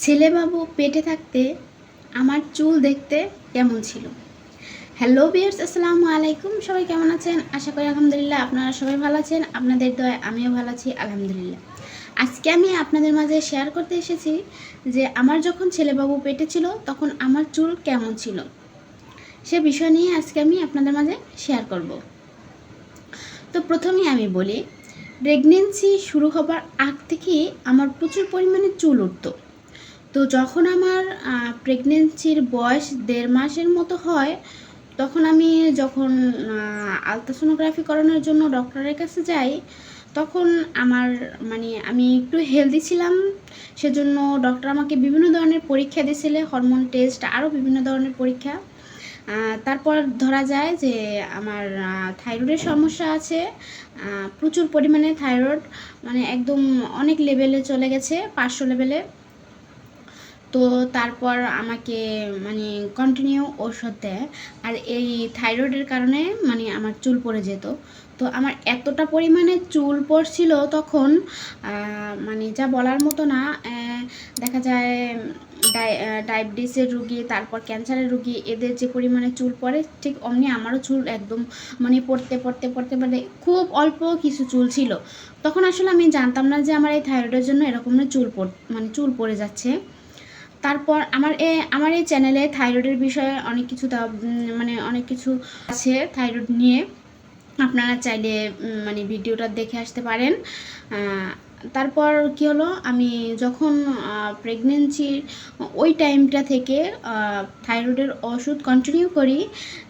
ছেলেবাবু পেটে থাকতে আমার চুল দেখতে কেমন ছিল। হ্যালো ভিউয়ার্স, আসসালামু আলাইকুম। সবাই কেমন আছেন? আশা করি আলহামদুলিল্লাহ আপনারা সবাই ভালো আছেন। আপনাদের দয়ায় আমিও ভালো আছি আলহামদুলিল্লাহ। আজকে আমি আপনাদের মাঝে শেয়ার করতে এসেছি যে আমার যখন ছেলেবাবু পেটে ছিল তখন আমার চুল কেমন ছিল, সে বিষয় নিয়ে আজকে আমি আপনাদের মাঝে শেয়ার করব। তো প্রথমেই আমি বলি, প্রেগনেন্সি শুরু হবার আগ থেকেই আমার প্রচুর পরিমাণে চুল উঠতো। তো যখন আমার প্রেগনেন্সির বয়স 1.5 মাসের মতো হয়, তখন আমি যখন আলট্রাসোনোগ্রাফি করানোর জন্য ডক্টরের কাছে যাই, তখন আমার আমি একটু হেলদি ছিলাম, সেজন্য ডক্টর আমাকে বিভিন্ন ধরনের পরীক্ষা দিয়েছিল, হরমোন টেস্ট, আরও বিভিন্ন ধরনের পরীক্ষা। তারপর ধরা যায় যে আমার থাইরয়েডের সমস্যা আছে, প্রচুর পরিমাণে থাইরয়েড, একদম অনেক লেভেলে চলে গেছে, 500 লেভেলে। তো তারপর আমাকে কন্টিনিউ ওষুধ দেয়। আর এই থাইরয়েডের কারণে আমার চুল পড়ে যেত। তো আমার এতটা পরিমাণে চুল পড়ছিল তখন, যা বলার মতো না। দেখা যায় ডায়াবেটিসের রুগী, তারপর ক্যান্সারের রুগী, এদের যে পরিমাণে চুল পড়ে, ঠিক অমনি আমারও চুল একদম পড়তে পড়তে পড়তে খুব অল্প কিছু চুল ছিল। তখন আসলে আমি জানতাম না যে আমার এই থাইরয়েডের জন্য এরকম চুল পড়ে যাচ্ছে। তারপর আমার এই চ্যানেলে থাইরয়েডের বিষয়ে অনেক কিছু অনেক কিছু আছে থাইরয়েড নিয়ে। আপনারা চাইলে ভিডিওটা দেখে আসতে পারেন। তারপর কি হলো, আমি যখন প্রেগনেন্সির ওই টাইমটা থেকে থাইরয়েডের ওষুধ কন্টিনিউ করি,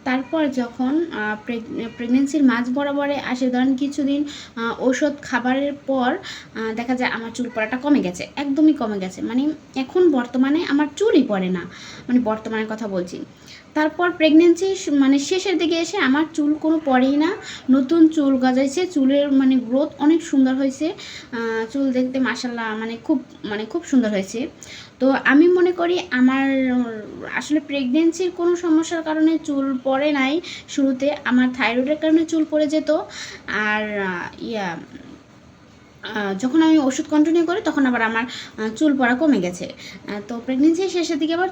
তারপর যখন প্রেগনেন্সির মাঝ বরাবরে আসে, ধরেন কিছুদিন ওষুধ খাবারের পর দেখা যায় আমার চুল পড়াটা কমে গেছে, একদমই কমে গেছে। এখন বর্তমানে আমার চুলই পড়ে না, বর্তমানের কথা বলছি। তারপর প্রেগনেন্সি শেষের দিকে এসে আমার চুল কোনো পড়েই না, নতুন চুল গজাইছে, চুলের গ্রোথ অনেক সুন্দর হয়েছে, চুল দেখতে মাশাআল্লাহ খুব সুন্দর হয়েছে। তো আমি মনে করি আমার আসলে প্রেগনেন্সির কোনো সমস্যার কারণে চুল পড়ে নাই শুরুতে, আমার থাইরয়েডের কারণে চুল পড়ে যেত। আর যখন আমি ওষুধ কন্টিনিউ করি তখন আবার আমার চুল পড়া কমে গেছে। তো প্রেগনেন্সির শেষের দিকে আবার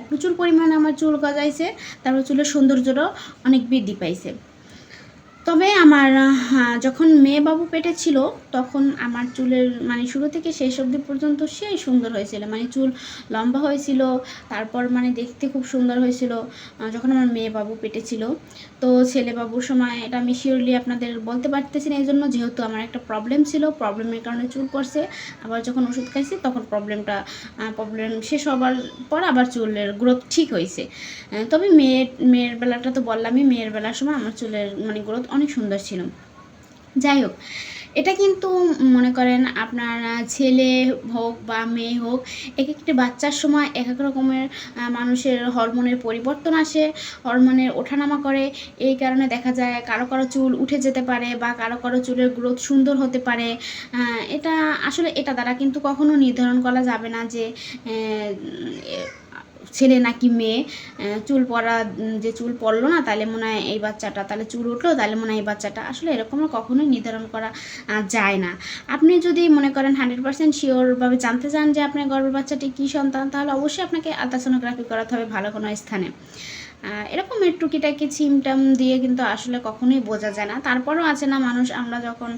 প্রচুর পরিমাণে আমার চুল গজাইছে, তারপর চুলের সৌন্দর্যটাও অনেক বৃদ্ধি পাইছে। তবে আমার যখন মেয়ে বাবু পেটে ছিল তখন আমার চুলের শুরু থেকে শেষ অবধি পর্যন্ত সেই সুন্দর হয়েছিল, চুল লম্বা হয়েছিল, তারপর দেখতে খুব সুন্দর হয়েছিল যখন আমার মেয়ে বাবু পেটে ছিল। তো ছেলে বাবুর সময় এটা আমি শিওরলি আপনাদের বলতে পারতেছি না, এই জন্য যেহেতু আমার একটা প্রবলেম ছিল, প্রবলেমের কারণে চুল পড়ছে। আবার যখন ওষুধ খাইছি তখন প্রবলেম শেষ হবার পর আবার চুলের গ্রোথ ঠিক হয়েছে। তবে মেয়ের বেলাটা তো বললামই, মেয়ের বেলার সময় আমার চুলের গ্রোথ অনেক সুন্দর ছিল। যাই হোক, এটা কিন্তু মনে করেন আপনার ছেলে হোক বা মেয়ে হোক, এক একটি বাচ্চার সময় এক এক রকমের মানুষের হরমোনের পরিবর্তন আসে, হরমোনের ওঠানামা করে। এই কারণে দেখা যায় কারো কারো চুল উঠে যেতে পারে বা কারো কারো চুলের গ্রোথ সুন্দর হতে পারে। এটা দ্বারা কিন্তু কখনো নির্ধারণ করা যাবে না যে ছেলে নাকি মেয়ে। চুল পড়লো না তাহলে মনে হয় এই বাচ্চাটা, তাহলে চুল উঠলো তাহলে মনে হয় এই বাচ্চাটা, আসলে এরকম কখনোই নির্ধারণ করা যায় না। আপনি যদি মনে করেন 100% শিওরভাবে জানতে চান যে আপনার গর্ভের বাচ্চাটি কী সন্তান, তাহলে অবশ্যই আপনাকে আলট্রাসোনোগ্রাফি করাতে হবে ভালো কোনো স্থানে। এরকমের টুকিটাকি সিমটম দিয়ে কিন্তু আসলে কখনোই বোঝা যায় না। তারপরও আছে না মানুষ, আমরা যখন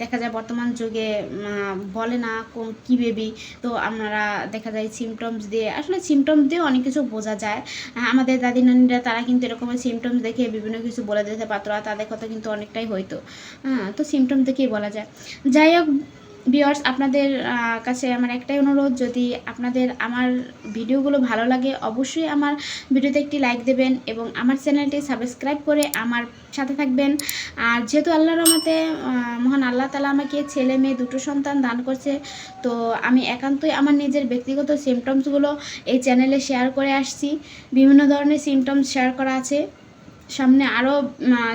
দেখা যায় বর্তমান যুগে বলে না কী বেবি, তো আমরা দেখা যায় সিমটমস দিয়ে অনেক কিছু বোঝা যায়। আমাদের দাদি নানিরা তারা কিন্তু এরকমের সিমটমস দেখে বিভিন্ন কিছু বলে দিতে পারতো, আর তাদের কথা কিন্তু অনেকটাই হইতো। তো সিমটম দেখেই বলা যায়। যাই হোক ভিউয়ার্স, আপনাদের কাছে আমার একটাই অনুরোধ, যদি আপনাদের আমার ভিডিওগুলো ভালো লাগে অবশ্যই আমার ভিডিওতে একটি লাইক দেবেন এবং আমার চ্যানেলটি সাবস্ক্রাইব করে আমার সাথে থাকবেন। আর যেহেতু আল্লাহর রহমতে মহান আল্লাহ তাআলা আমাকে ছেলে মেয়ে দুটো সন্তান দান করছে, তো আমি একান্তই আমার নিজের ব্যক্তিগত সিমটমসগুলো এই চ্যানেলে শেয়ার করে আসছি। বিভিন্ন ধরনের সিমটমস শেয়ার করা আছে, সামনে আরও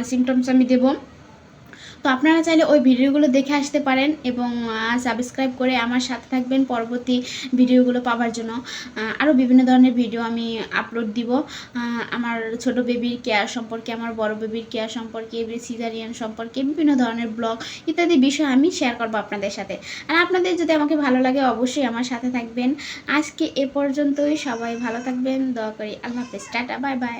সিমটমস আমি দেব। তো আপনারা চাইলে ওই ভিডিওগুলো দেখে আসতে পারেন এবং সাবস্ক্রাইব করে আমার সাথে থাকবেন পরবর্তী ভিডিওগুলো পাওয়ার জন্য। আরও বিভিন্ন ধরনের ভিডিও আমি আপলোড দিব, আমার ছোট বেবির কেয়ার সম্পর্কে, আমার বড় বেবির কেয়ার সম্পর্কে, সিজারিয়ান সম্পর্কে বিভিন্ন ধরনের ব্লগ ইত্যাদি বিষয় আমি শেয়ার করব আপনাদের সাথে। আর আপনাদের যদি আমাকে ভালো লাগে অবশ্যই আমার সাথে থাকবেন। আজকে এ পর্যন্তই, সবাই ভালো থাকবেন, দোয়া করি। আল্লাহ হাফেজ, টাটা, বাই বাই।